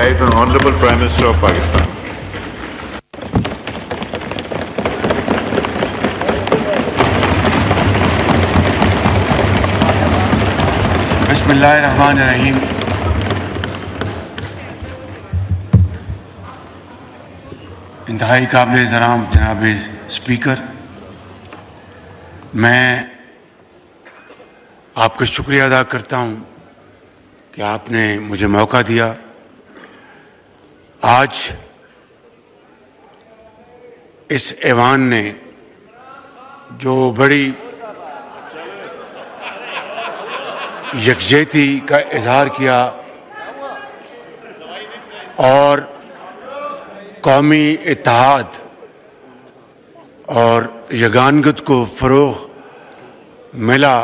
Right Honorable Prime Minister of Pakistan. بسم اللہ الرحمن الرحیم. انتہائی قابل احترام جناب اسپیکر، میں آپ کا شکریہ ادا کرتا ہوں کہ آپ نے مجھے موقع دیا. آج اس ایوان نے جو بڑی یکجہتی کا اظہار کیا اور قومی اتحاد اور یگانگت کو فروغ ملا،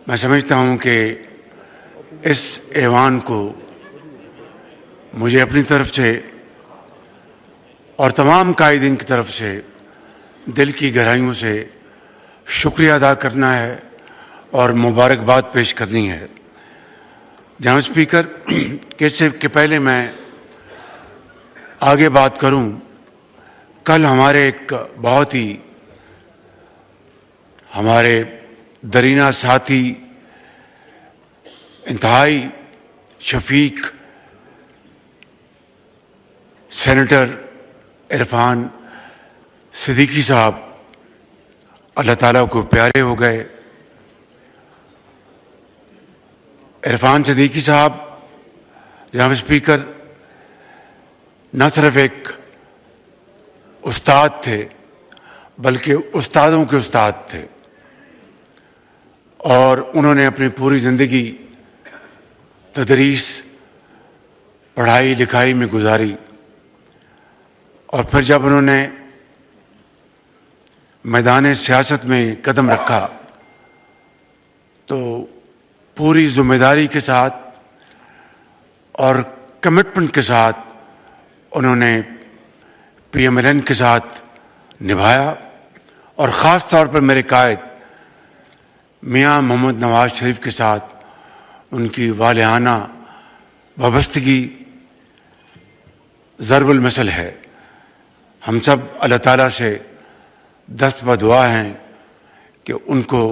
میں سمجھتا ہوں کہ اس ایوان کو مجھے اپنی طرف سے اور تمام قائدین کی طرف سے دل کی گہرائیوں سے شکریہ ادا کرنا ہے اور مبارکباد پیش کرنی ہے. جناب اسپیکر، کہ پہلے میں آگے بات کروں، کل ہمارے ایک بہت ہی ہمارے درینہ ساتھی، انتہائی شفیق سینیٹر عرفان صدیقی صاحب اللہ تعالیٰ کو پیارے ہو گئے. عرفان صدیقی صاحب جناب اسپیکر نہ صرف ایک استاد تھے بلکہ استادوں کے استاد تھے، اور انہوں نے اپنی پوری زندگی تدریس، پڑھائی لکھائی میں گزاری، اور پھر جب انہوں نے میدان سیاست میں قدم رکھا تو پوری ذمہ داری کے ساتھ اور کمٹمنٹ کے ساتھ انہوں نے پی ایم ایل این کے ساتھ نبھایا، اور خاص طور پر میرے قائد میاں محمد نواز شریف کے ساتھ ان کی والہانہ وابستگی ضرب المثل ہے. ہم سب اللہ تعالیٰ سے دست بدعا ہیں کہ ان کو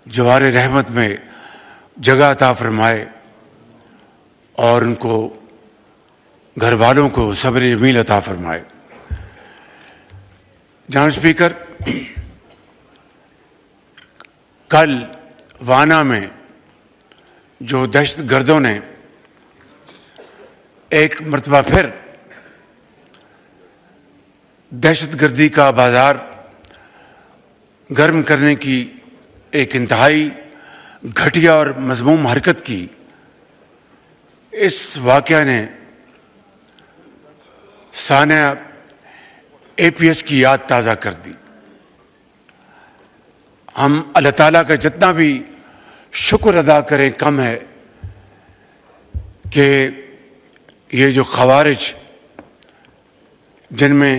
جوار رحمت میں جگہ عطا فرمائے اور ان کو گھر والوں کو صبر جمیل عطا فرمائے. جناب اسپیکر، کل وانا میں جو دہشت گردوں نے ایک مرتبہ پھر دہشت گردی کا بازار گرم کرنے کی ایک انتہائی گھٹیا اور مذموم حرکت کی، اس واقعہ نے سانحہ اے پی ایس کی یاد تازہ کر دی. ہم اللہ تعالیٰ کا جتنا بھی شکر ادا کریں کم ہے کہ یہ جو خوارج، جن میں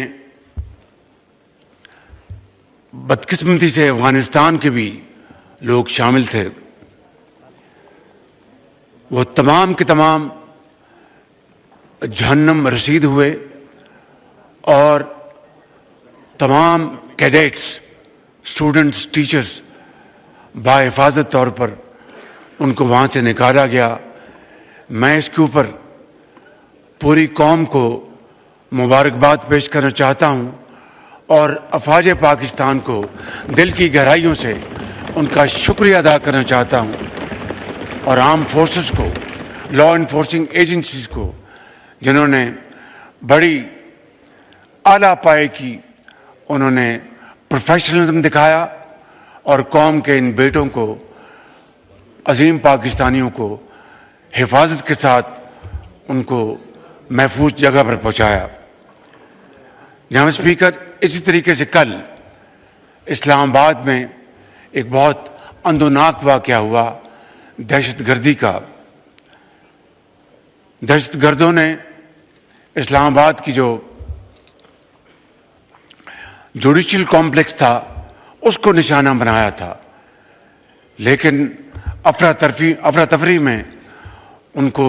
بدقسمتی سے افغانستان کے بھی لوگ شامل تھے، وہ تمام کے تمام جہنم رسید ہوئے، اور تمام کیڈیٹس، اسٹوڈنٹس، ٹیچرز باحفاظت طور پر ان کو وہاں سے نکالا گیا. میں اس کے اوپر پوری قوم کو مبارکباد پیش کرنا چاہتا ہوں اور افواج پاکستان کو دل کی گہرائیوں سے ان کا شکریہ ادا کرنا چاہتا ہوں، اور آرم فورسز کو، لا انفورسنگ ایجنسیز کو، جنہوں نے بڑی اعلیٰ پائے کی انہوں نے پروفیشنلزم دکھایا اور قوم کے ان بیٹوں کو، عظیم پاکستانیوں کو حفاظت کے ساتھ ان کو محفوظ جگہ پر پہنچایا. جناب اسپیکر، اسی طریقے سے کل اسلام آباد میں ایک بہت اندوناک واقعہ ہوا دہشت گردی کا. دہشت گردوں نے اسلام آباد کی جو جوڈیشل کمپلیکس تھا اس کو نشانہ بنایا تھا، لیکن افراتفری میں ان کو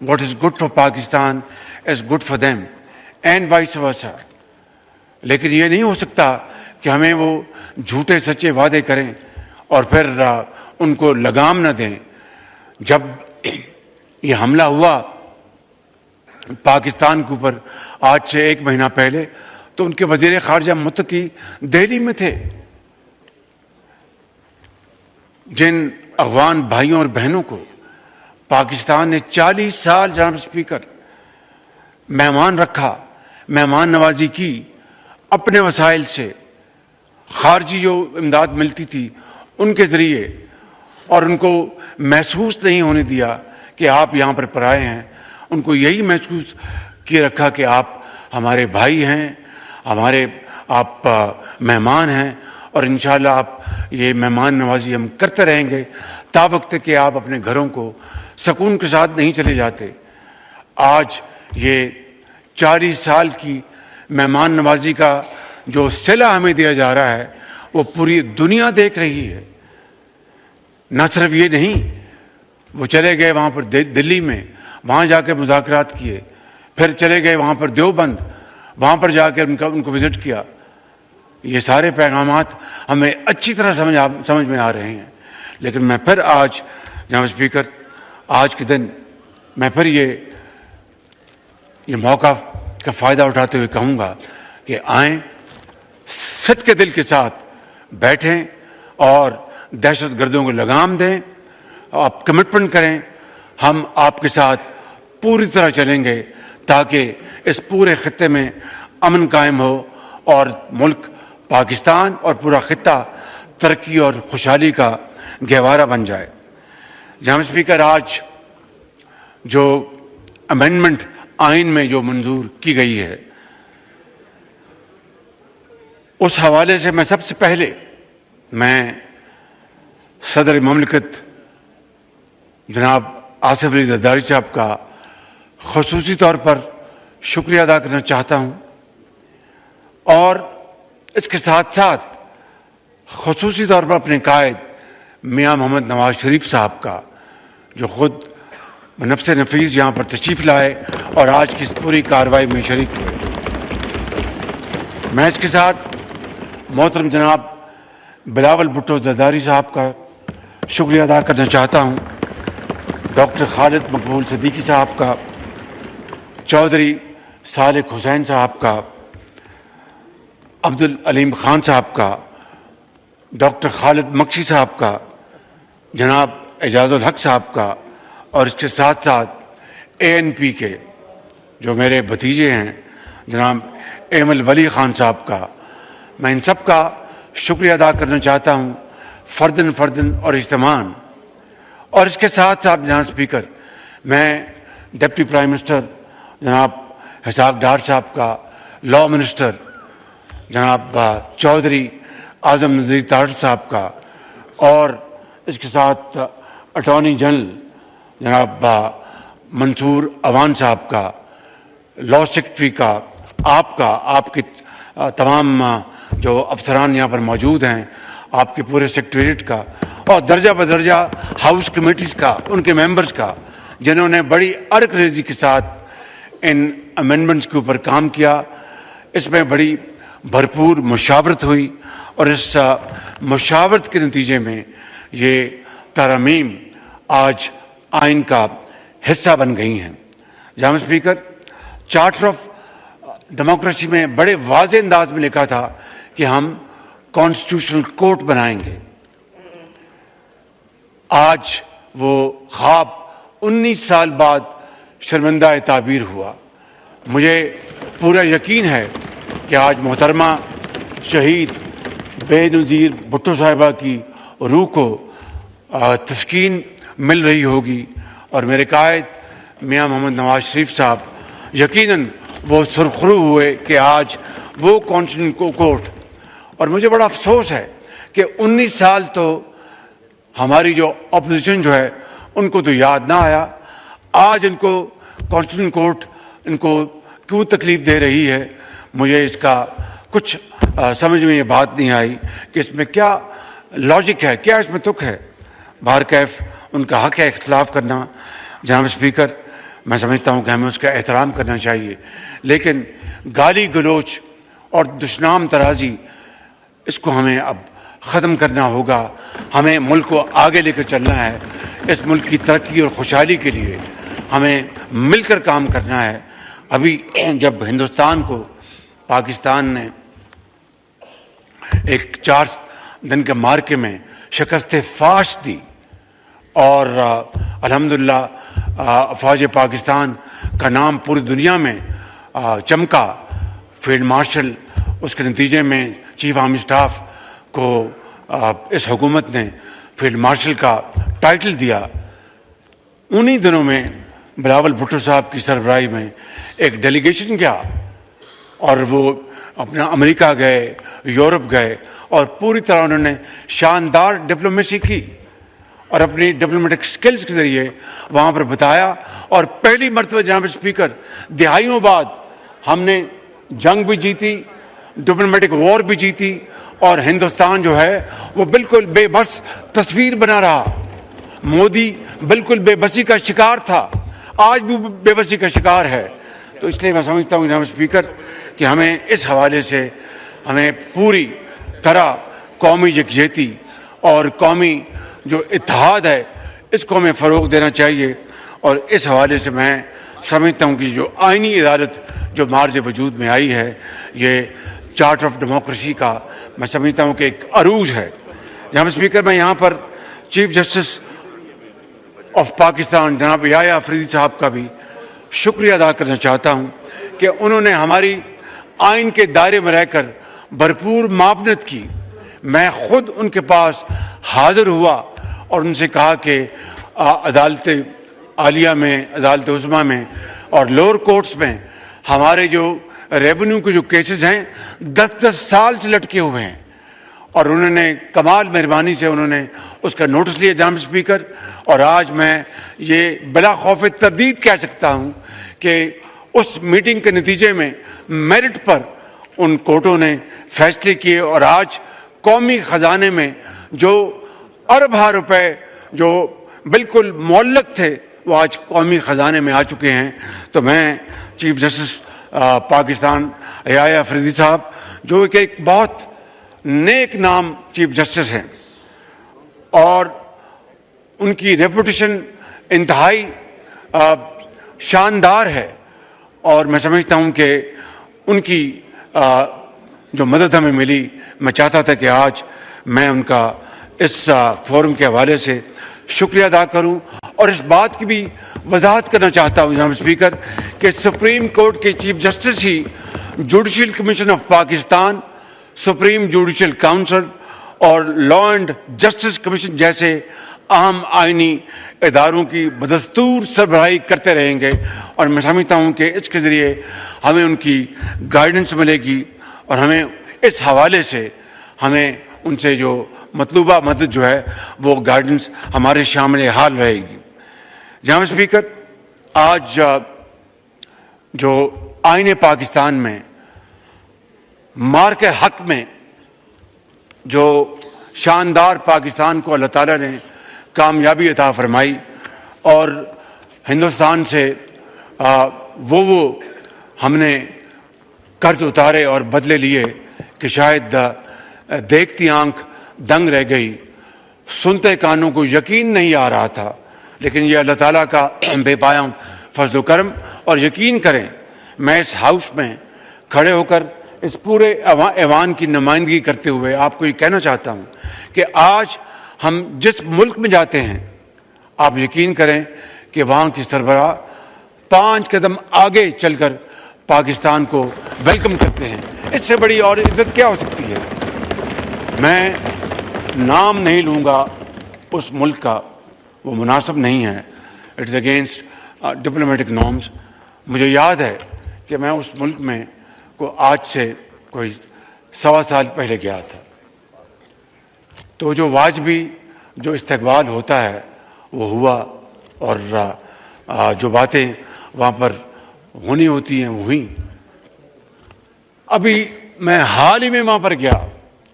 what is good for Pakistan is good for them and vice versa. لیکن یہ نہیں ہو سکتا کہ ہمیں وہ جھوٹے سچے وعدے کریں اور پھر ان کو لگام نہ دیں. جب یہ حملہ ہوا پاکستان کے اوپر آج سے 1 مہینہ پہلے تو ان کے وزیر خارجہ متقی دہلی میں تھے. جن افغان بھائیوں اور بہنوں کو پاکستان نے 40 سال جناب اسپیکر مہمان رکھا, مہمان نوازی کی اپنے وسائل سے, خارجی جو امداد ملتی تھی ان کے ذریعے, اور ان کو محسوس نہیں ہونے دیا کہ آپ یہاں پر پرائے ہیں. ان کو یہی محسوس کیے رکھا کہ آپ ہمارے بھائی ہیں, آپ مہمان ہیں, اور انشاءاللہ آپ یہ مہمان نوازی ہم کرتے رہیں گے تا وقت کہ آپ اپنے گھروں کو سکون کے ساتھ نہیں چلے جاتے. آج یہ 40 سال کی مہمان نوازی کا جو صلہ ہمیں دیا جا رہا ہے وہ پوری دنیا دیکھ رہی ہے. نہ صرف یہ نہیں, وہ چلے گئے وہاں پر دلی میں, وہاں جا کے مذاکرات کیے, پھر چلے گئے وہاں پر دیوبند, وہاں پر جا کے ان کو وزٹ کیا. یہ سارے پیغامات ہمیں اچھی طرح سمجھ میں آ رہے ہیں. لیکن میں پھر آج جناب اسپیکر, آج کے دن میں پھر یہ موقع کا فائدہ اٹھاتے ہوئے کہوں گا کہ آئیں, صدق کے دل کے ساتھ بیٹھیں اور دہشت گردوں کو لگام دیں. آپ کمٹمنٹ کریں, ہم آپ کے ساتھ پوری طرح چلیں گے تاکہ اس پورے خطے میں امن قائم ہو اور ملک پاکستان اور پورا خطہ ترقی اور خوشحالی کا گہوارہ بن جائے. جناب اسپیکر, آج جو امینڈمنٹ آئین میں جو منظور کی گئی ہے اس حوالے سے میں سب سے پہلے صدر مملکت جناب آصف علی زرداری صاحب کا خصوصی طور پر شکریہ ادا کرنا چاہتا ہوں, اور اس کے ساتھ ساتھ خصوصی طور پر اپنے قائد میاں محمد نواز شریف صاحب کا, جو خود بنفس نفیس یہاں پر تشریف لائے اور آج کی اس پوری کارروائی میں شریک ہوئے. میں اس کے ساتھ محترم جناب بلاول بھٹو زرداری صاحب کا شکریہ ادا کرنا چاہتا ہوں, ڈاکٹر خالد مقبول صدیقی صاحب کا, چودھری صالح حسین صاحب کا, عبدالعلیم خان صاحب کا, ڈاکٹر خالد مکشی صاحب کا, جناب اعجاز الحق صاحب کا, اور اس کے ساتھ ساتھ ANP کے جو میرے بھتیجے ہیں جناب ایمل ولی خان صاحب کا. میں ان سب کا شکریہ ادا کرنا چاہتا ہوں فردن اور اجتماعاً. اور اس کے ساتھ ساتھ جناب اسپیکر, میں ڈپٹی پرائم منسٹر جناب اسحاق ڈار صاحب کا, لاء منسٹر جناب چودھری اعظم نذیر طاہر صاحب کا, اور اس کے ساتھ اٹارنی جنرل جناب منصور اوان صاحب کا, لاء سیکرٹری کا, آپ کے تمام جو افسران یہاں پر موجود ہیں, آپ کے پورے سیکریٹریٹ کا, اور درجہ بدرجہ ہاؤس کمیٹیز کا, ان کے ممبرز کا, جنہوں نے بڑی ارک ریزی کے ساتھ ان امینڈمنٹس کے اوپر کام کیا. اس میں بڑی بھرپور مشاورت ہوئی, اور اس مشاورت کے نتیجے میں یہ ترامیم آج آئین کا حصہ بن گئی ہیں. جناب اسپیکر, چارٹر آف ڈیموکریسی میں بڑے واضح انداز میں لکھا تھا کہ ہم کانسٹیٹیوشنل کورٹ بنائیں گے. آج وہ خواب 19 سال بعد شرمندہ تعبیر ہوا. مجھے پورا یقین ہے کہ آج محترمہ شہید بے نظیر بھٹو صاحبہ کی روح کو تسکین مل رہی ہوگی, اور میرے قائد میاں محمد نواز شریف صاحب یقیناً وہ سرخرو ہوئے کہ آج وہ کانسٹیٹیوشنل کورٹ. اور مجھے بڑا افسوس ہے کہ 19 سال تو ہماری جو اپوزیشن جو ہے ان کو تو یاد نہ آیا. آج ان کو کانسٹیٹیوشنل کورٹ ان کو کیوں تکلیف دے رہی ہے, مجھے اس کا کچھ سمجھ میں یہ بات نہیں آئی کہ اس میں کیا لاجک ہے, کیا اس میں تک ہے. بہرکیف ان کا حق ہے اختلاف کرنا. جناب اسپیکر, میں سمجھتا ہوں کہ ہمیں اس کا احترام کرنا چاہیے، لیکن گالی گلوچ اور دشنام ترازی اس کو ہمیں اب ختم کرنا ہوگا. ہمیں ملک کو آگے لے کر چلنا ہے. اس ملک کی ترقی اور خوشحالی کے لیے ہمیں مل کر کام کرنا ہے. ابھی جب ہندوستان کو پاکستان نے ایک 4 دن کے مارکے میں شکست فاش دی اور الحمدللہ افواج پاکستان کا نام پوری دنیا میں چمکا، فیلڈ مارشل اس کے نتیجے میں چیف آرمی اسٹاف کو اس حکومت نے فیلڈ مارشل کا ٹائٹل دیا. انہی دنوں میں بلاول بھٹو صاحب کی سربراہی میں ایک ڈیلیگیشن گیا اور وہ اپنا امریکہ گئے، یورپ گئے اور پوری طرح انہوں نے شاندار ڈپلومیسی کی اور اپنی ڈپلومیٹک سکلز کے ذریعے وہاں پر بتایا. اور پہلی مرتبہ جناب اسپیکر دہائیوں بعد ہم نے جنگ بھی جیتی، ڈپلومیٹک وار بھی جیتی، اور ہندوستان جو ہے وہ بالکل بے بس تصویر بنا رہا. مودی بالکل بے بسی کا شکار تھا، آج بھی بے بسی کا شکار ہے. تو اس لیے میں سمجھتا ہوں جناب اسپیکر کہ ہمیں اس حوالے سے ہمیں پوری طرح قومی یکجہتی اور قومی جو اتحاد ہے اس کو ہمیں فروغ دینا چاہیے. اور اس حوالے سے میں سمجھتا ہوں کہ جو آئینی عدالت جو مارز وجود میں آئی ہے، یہ چارٹر آف ڈیموکریسی کا میں سمجھتا ہوں کہ ایک عروج ہے. جناب اسپیکر میں یہاں پر چیف جسٹس آف پاکستان جناب یحییٰ افریدی صاحب کا بھی شکریہ ادا کرنا چاہتا ہوں کہ انہوں نے ہماری آئین کے دائرے میں رہ کر بھرپور معاونت کی. میں خود ان کے پاس حاضر ہوا اور ان سے کہا کہ عدالت عالیہ میں، عدالت عظمیٰ میں اور لوور کورٹس میں ہمارے جو ریونیو کے جو کیسز ہیں 10 سال سے لٹکے ہوئے ہیں. اور انہوں نے کمال مہربانی سے انہوں نے اس کا نوٹس لیا جناب اسپیکر. اور آج میں یہ بلا خوف تردید کہہ سکتا ہوں کہ اس میٹنگ کے نتیجے میں میرٹ پر ان کورٹوں نے فیصلے کیے اور آج قومی خزانے میں جو اربوں روپے جو بالکل معلق تھے وہ آج قومی خزانے میں آ چکے ہیں. تو میں چیف جسٹس پاکستان یحییٰ افریدی صاحب جو کہ ایک بہت نیک نام چیف جسٹس ہیں اور ان کی ریپوٹیشن انتہائی شاندار ہے، اور میں سمجھتا ہوں کہ ان کی جو مدد ہمیں ملی، میں چاہتا تھا کہ آج میں ان کا اس فورم کے حوالے سے شکریہ ادا کروں. اور اس بات کی بھی وضاحت کرنا چاہتا ہوں جناب اسپیکر کہ سپریم کورٹ کے chief justice he judicial commission of Pakistan, supreme judicial council اور لا اینڈ جسٹس کمیشن جیسے اہم آئینی اداروں کی بدستور سربراہی کرتے رہیں گے. اور میں سمجھتا ہوں کہ اس کے ذریعے ہمیں ان کی گائیڈنس ملے گی اور ہمیں اس حوالے سے ہمیں ان سے جو مطلوبہ مدد جو ہے وہ گائیڈنس ہمارے شامل حال رہے گی. جناب اسپیکر آج جو آئین پاکستان میں مارک حق میں جو شاندار پاکستان کو اللہ تعالیٰ نے کامیابی عطا فرمائی اور ہندوستان سے وہ ہم نے قرض اتارے اور بدلے لیے کہ شاید دیکھتی آنکھ دنگ رہ گئی، سنتے کانوں کو یقین نہیں آ رہا تھا. لیکن یہ اللہ تعالیٰ کا بے پایاں فضل و کرم. اور یقین کریں میں اس ہاؤس میں کھڑے ہو کر اس پورے ایوان کی نمائندگی کرتے ہوئے آپ کو یہ کہنا چاہتا ہوں کہ آج ہم جس ملک میں جاتے ہیں آپ یقین کریں کہ وہاں کی سربراہ 5 قدم آگے چل کر پاکستان کو ویلکم کرتے ہیں. اس سے بڑی اور عزت کیا ہو سکتی ہے؟ میں نام نہیں لوں گا اس ملک کا، وہ مناسب نہیں ہے، اٹس اگینسٹ ڈپلومیٹک نارمز. مجھے یاد ہے کہ میں اس ملک میں کو آج سے کوئی 1.25 سال پہلے گیا تھا. تو جو واجبی جو استقبال ہوتا ہے وہ ہوا اور جو باتیں وہاں پر ہونی ہوتی ہیں وہ ہوئیں. ابھی میں حال ہی میں وہاں پر گیا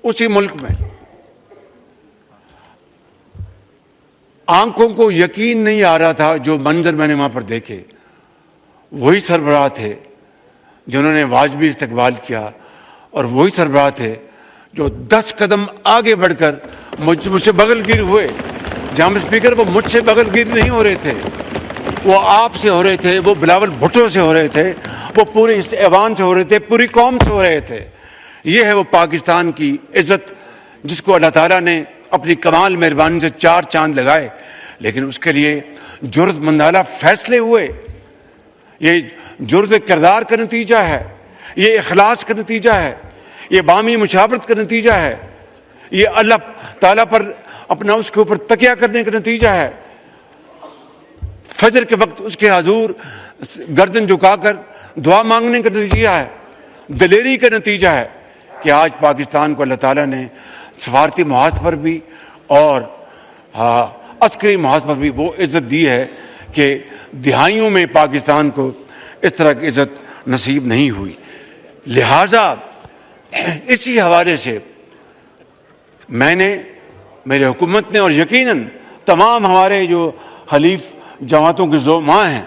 اسی ملک میں، آنکھوں کو یقین نہیں آ رہا تھا جو منظر میں نے وہاں پر دیکھے. وہی سربراہ تھے جنہوں نے واجبی استقبال کیا، اور وہی سربراہ تھے جو 10 قدم آگے بڑھ کر مجھ سے بغل گیر ہوئے۔ جناب اسپیکر، وہ مجھ سے بغل گیر نہیں ہو رہے تھے، وہ آپ سے ہو رہے تھے، وہ بلاول بھٹو سے ہو رہے تھے، وہ پورے اس ایوان سے ہو رہے تھے، پوری قوم سے ہو رہے تھے۔ یہ ہے وہ پاکستان کی عزت جس کو اللہ تعالیٰ نے اپنی کمال مہربانی سے 4 چاند لگائے، لیکن اس کے لیے جرأت مندانہ فیصلے ہوئے۔ یہ جرأت کردار کا نتیجہ ہے، یہ اخلاص کا نتیجہ ہے، یہ باہمی مشاورت کا نتیجہ ہے، یہ اللہ تعالیٰ پر اپنا اس کے اوپر تکیہ کرنے کا نتیجہ ہے، فجر کے وقت اس کے حضور گردن جھکا کر دعا مانگنے کا نتیجہ ہے، دلیری کا نتیجہ ہے کہ آج پاکستان کو اللہ تعالیٰ نے سفارتی محاذ پر بھی اور عسکری محاذ پر بھی وہ عزت دی ہے کہ دہائیوں میں پاکستان کو اس طرح کی عزت نصیب نہیں ہوئی۔ لہٰذا اسی حوالے سے میں نے، میرے حکومت نے، اور یقیناً تمام ہمارے جو حلیف جماعتوں کے زعماء ہیں،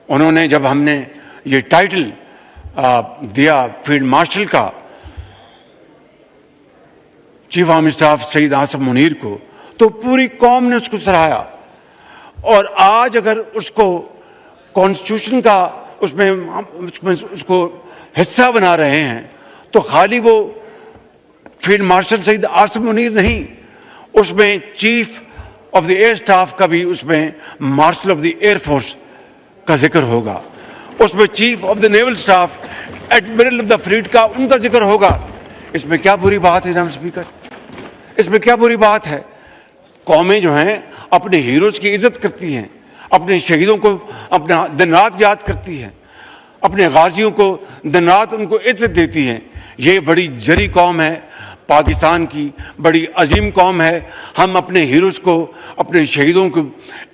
انہوں نے جب ہم نے یہ ٹائٹل دیا فیلڈ مارشل کا چیف آرمی اسٹاف سعید عاصم منیر کو، تو پوری قوم نے اس کو سراہا۔ اور آج اگر اس کو کانسٹیٹیوشن کا اس کو حصہ بنا رہے ہیں تو خالی وہ فیلڈ مارشل سعید عاصم منیر نہیں، اس میں chief of the air staff کا بھی، اس میں martial of the air force کا ذکر ہوگا، اس میں chief of the naval staff admiral of the flat کا ان کا ذکر ہوگا۔ اس میں کیا بری بات ہے جناب اسپیکر؟ اس میں کیا بری بات ہے؟ قومیں جو ہیں اپنے ہیروز کی عزت کرتی ہیں، اپنے شہیدوں کو اپنا دن رات یاد کرتی ہیں، اپنے غازیوں کو دن رات ان کو عزت دیتی ہیں۔ یہ بڑی جری قوم ہے، پاکستان کی بڑی عظیم قوم ہے۔ ہم اپنے ہیروز کو، اپنے شہیدوں کو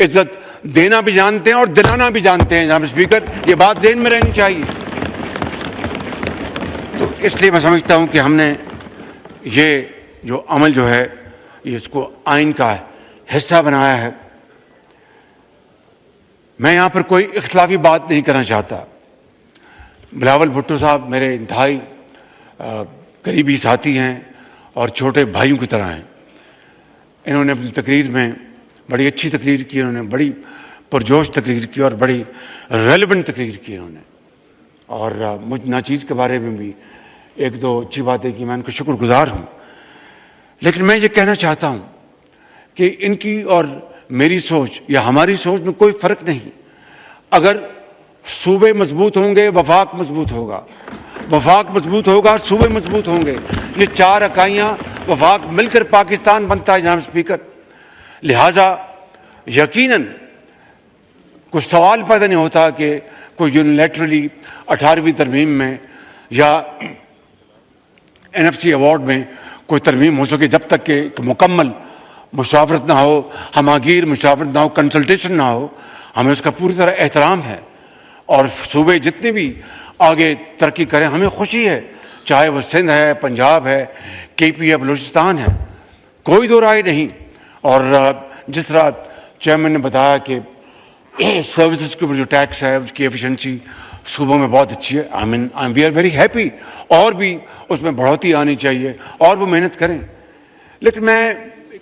عزت دینا بھی جانتے ہیں اور دلانا بھی جانتے ہیں جناب اسپیکر، یہ بات ذہن میں رہنی چاہیے۔ تو اس لیے میں سمجھتا ہوں کہ ہم نے یہ جو عمل جو ہے یہ اس کو آئین کا حصہ بنایا ہے۔ میں یہاں پر کوئی اختلافی بات نہیں کرنا چاہتا۔ بلاول بھٹو صاحب میرے انتہائی قریبی ساتھی ہیں اور چھوٹے بھائیوں کی طرح ہیں۔ انہوں نے اپنی تقریر میں بڑی اچھی تقریر کی، انہوں نے بڑی پرجوش تقریر کی اور بڑی ریلیونٹ تقریر کی انہوں نے، اور مجھ ناچیز کے بارے میں بھی 1-2 اچھی باتیں کی، میں ان کا شکر گزار ہوں۔ لیکن میں یہ کہنا چاہتا ہوں کہ ان کی اور میری سوچ یا ہماری سوچ میں کوئی فرق نہیں۔ اگر صوبے مضبوط ہوں گے وفاق مضبوط ہوگا، وفاق مضبوط ہوگا صوبے مضبوط ہوں گے۔ یہ 4 اکائیاں وفاق مل کر پاکستان بنتا ہے جناب اسپیکر۔ لہٰذا یقیناً کچھ سوال پیدا نہیں ہوتا کہ کوئی یونیلیٹرلی 18ویں ترمیم میں یا NFC ایوارڈ میں کوئی ترمیم ہو سکے، جب تک کہ ایک مکمل مشاورت نہ ہو، ہماگیر مشاورت نہ ہو، کنسلٹیشن نہ ہو۔ ہمیں اس کا پوری طرح احترام ہے، اور صوبے جتنے بھی آگے ترقی کریں ہمیں خوشی ہے، چاہے وہ سندھ ہے، پنجاب ہے، KP ہے، بلوچستان ہے، کوئی دو رائے نہیں۔ اور جس طرح چیئرمین نے بتایا کہ سروسز کے اوپر جو ٹیکس ہے اس کی ایفیشنسی صوبوں میں بہت اچھی ہے، وی آر ویری ہیپی، اور بھی اس میں بڑھوتری آنی چاہیے اور وہ محنت کریں۔ لیکن میں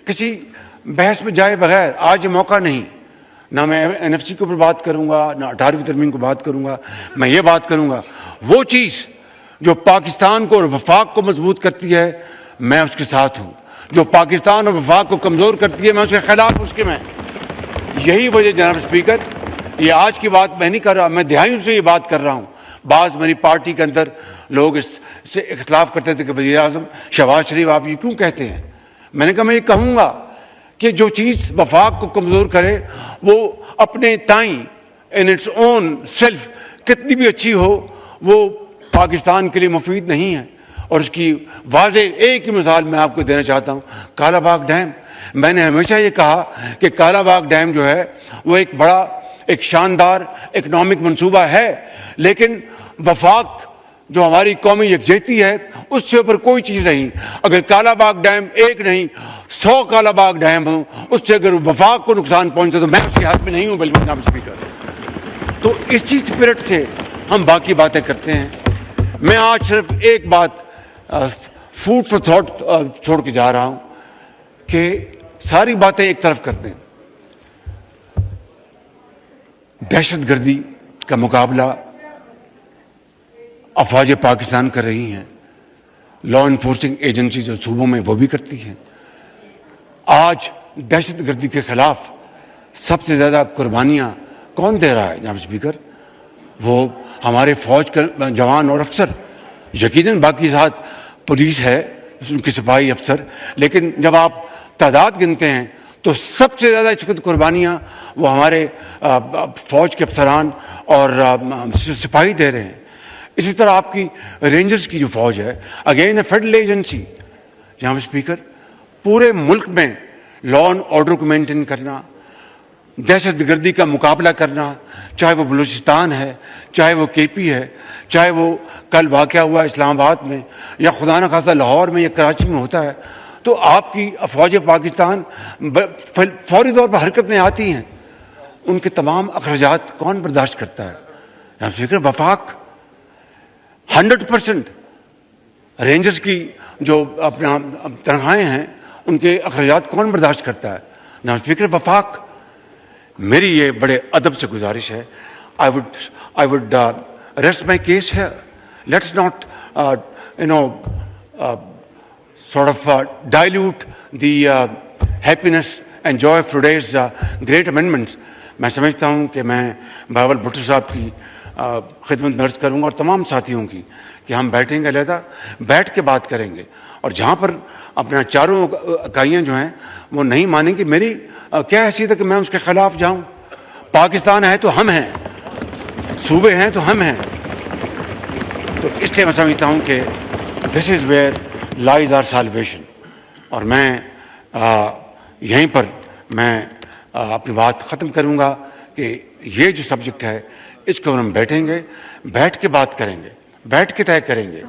کسی بحث میں جائے بغیر آج یہ موقع نہیں، نہ میں NFC کے اوپر بات کروں گا، نہ 18ویں ترمیم کو بات کروں گا۔ میں یہ بات کروں گا وہ چیز جو پاکستان کو اور وفاق کو مضبوط کرتی ہے، میں اس کے ساتھ ہوں۔ جو پاکستان اور وفاق کو کمزور کرتی ہے، میں اس کے خلاف اس کے میں۔ یہی وجہ جناب اسپیکر، یہ آج کی بات میں نہیں کر رہا، میں دہائیوں سے یہ بات کر رہا ہوں۔ بعض میری پارٹی کے اندر لوگ اس سے اختلاف کرتے تھے کہ وزیر اعظم شہباز شریف آپ یہ کیوں کہتے ہیں؟ میں نے کہا میں یہ کہوں گا کہ جو چیز وفاق کو کمزور کرے وہ اپنے تائیں ان اٹس اون سیلف کتنی بھی اچھی ہو، وہ پاکستان کے لیے مفید نہیں ہے۔ اور اس کی واضح ایک ہی مثال میں آپ کو دینا چاہتا ہوں، کالا باغ ڈیم۔ میں نے ہمیشہ یہ کہا کہ کالا باغ ڈیم جو ہے وہ ایک بڑا، ایک شاندار اکنامک منصوبہ ہے، لیکن وفاق جو ہماری قومی یکجہتی ہے اس سے اوپر کوئی چیز نہیں۔ اگر کالا باغ ڈیم ایک نہیں 100 کالا باغ ڈیم ہوں، اس سے اگر وفاق کو نقصان پہنچے تو میں اس کے حق میں نہیں ہوں، بالکل جناب اسپیکر۔ تو اسی اسپرٹ سے ہم باقی باتیں کرتے ہیں. میں آج صرف ایک بات فوڈ فار تھاٹ چھوڑ کے جا رہا ہوں کہ ساری باتیں ایک طرف کرتے ہیں. دہشت گردی کا مقابلہ افواج پاکستان کر رہی ہیں, لا انفورسنگ ایجنسی جو صوبوں میں وہ بھی کرتی ہیں. آج دہشت گردی کے خلاف سب سے زیادہ قربانیاں کون دے رہا ہے جناب اسپیکر؟ وہ ہمارے فوج کے جوان اور افسر. یقیناً باقی ساتھ پولیس ہے, ان کے سپاہی افسر, لیکن جب آپ تعداد گنتے ہیں تو سب سے زیادہ اس وقت قربانیاں وہ ہمارے فوج کے افسران اور سپاہی دے رہے ہیں. اسی طرح آپ کی رینجرز کی جو فوج ہے, اگین اے فیڈرل ایجنسی جناب اسپیکر, پورے ملک میں لا اینڈ آرڈر کو مینٹین کرنا, دہشت گردی کا مقابلہ کرنا, چاہے وہ بلوچستان ہے, چاہے وہ کے پی ہے, چاہے وہ کل واقعہ ہوا اسلام آباد میں, یا خدا نخواستہ لاہور میں یا کراچی میں ہوتا ہے, تو آپ کی افواج پاکستان فوری طور پر حرکت میں آتی ہیں. ان کے تمام اخراجات کون برداشت کرتا ہے جناب اسپیکر؟ وفاق. 100% رینجرز کی جو اپنا تنخواہیں ہیں ان کے اخراجات کون برداشت کرتا ہے جناب اسپیکر؟ وفاق. میری یہ بڑے ادب سے گزارش ہے, I would rest my case here. Let's not sort of dilute the happiness and joy of today's great amendments. میں سمجھتا ہوں کہ میں بلاول بھٹو صاحب کی خدمت میں عرض کروں گا اور تمام ساتھیوں کی کہ ہم بیٹھیں گے, علیحدہ بیٹھ کے بات کریں گے, اور جہاں پر اپنا چاروں اکائیاں جو ہیں وہ نہیں مانیں گی, میری کیا حیثیت ہے کہ میں اس کے خلاف جاؤں؟ پاکستان ہے تو ہم ہیں, صوبے ہیں تو ہم ہیں. تو اس لیے میں سمجھتا ہوں کہ this is where lies our salvation. اور میں یہیں پر میں اپنی بات ختم کروں گا کہ یہ جو سبجیکٹ ہے اس کو ہم بیٹھیں گے, بیٹھ کے بات کریں گے, بیٹھ کے طے کریں گے.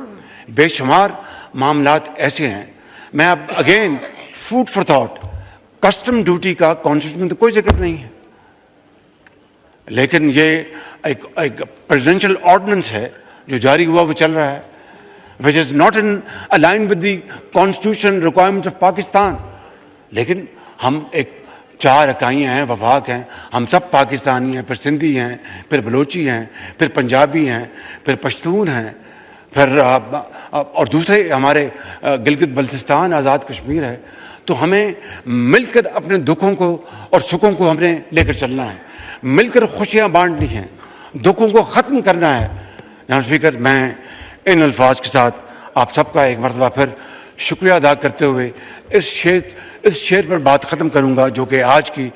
بے شمار معاملات ایسے ہیں. میں اب again food for thought, custom duty کا کانسٹیٹیوشن میں تو کوئی ذکر نہیں ہے, لیکن یہ ایک پریزیڈنشل آرڈیننس ہے جو جاری ہوا, وہ چل رہا ہے, which is not in aligned with the constitution requirements of Pakistan. لیکن ہم ایک 4 اکائیاں ہیں, وفاق ہیں, ہم سب پاکستانی ہیں, پھر سندھی ہیں, پھر بلوچی ہیں, پھر پنجابی ہیں, پھر پشتون ہیں, پھر اور دوسرے ہمارے گلگت بلتستان, آزاد کشمیر ہے. تو ہمیں مل کر اپنے دکھوں کو اور سکھوں کو ہم نے لے کر چلنا ہے, مل کر خوشیاں بانٹنی ہیں, دکھوں کو ختم کرنا ہے. جناب اسپیکر, میں ان الفاظ کے ساتھ آپ سب کا ایک مرتبہ پھر شکریہ ادا کرتے ہوئے اس شعر پر بات ختم کروں گا, جو کہ آج کی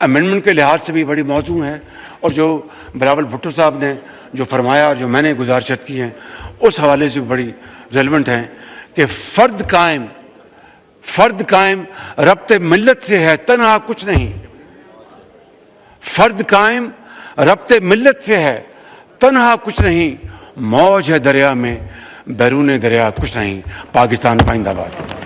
امینڈمنٹ کے لحاظ سے بھی بڑی موزوں ہے, اور جو بلاول بھٹو صاحب نے جو فرمایا اور جو میں نے گزارشات کی ہیں اس حوالے سے بڑی ریلیونٹ ہیں کہ فرد قائم ربط ملت سے ہے, تنہا کچھ نہیں. فرد قائم ربط ملت سے ہے, تنہا کچھ نہیں. موج ہے دریا میں, بیرون دریا کچھ نہیں. پاکستان زندہ باد.